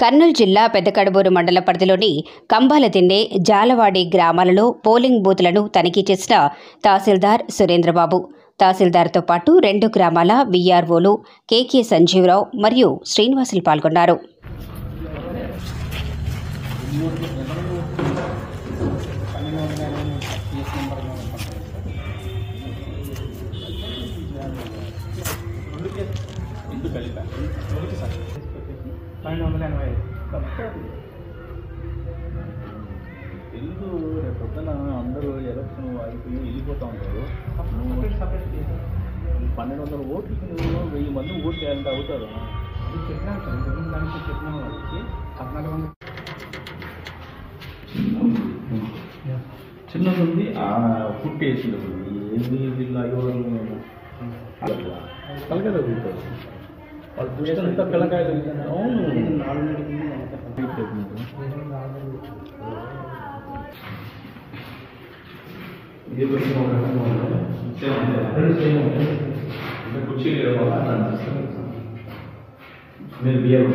కర్నూలు జిల్లా పెద్దకడబూరు మండల పరిధిలోని కంబాలదిన్నె, జాలవాడి గ్రామాలలో పోలింగ్ బూత్లను తనిఖీ చేసిన తహసీల్దార్ సురేంద్రబాబు. తహసీల్దార్తో పాటు 2 గ్రామాల వీఆర్ఓలు కేకే సంజీవరావు మరియు శ్రీనివాసులు పాల్గొన్నారు. తెలుగు రేపొద్దున అందరూ ఎలక్షన్ అయిపోయి వెళ్ళిపోతూ ఉంటారు. 1200 ఓట్లకి నువ్వు 1000 మంది ఓట్లు వేయాలంటే అవుతారు. చెప్పినాను సార్, దానికి చెప్పినాను వాళ్ళకి 1400 చిన్నది ఉంది. పుట్టేసి ఏంది వీళ్ళు అయ్యేవాళ్ళు తలకాయ తగ్గుతారు వాళ్ళు చూసినంత పిల్లకాయ అవును. కుర్చీ మీరు బియ్యం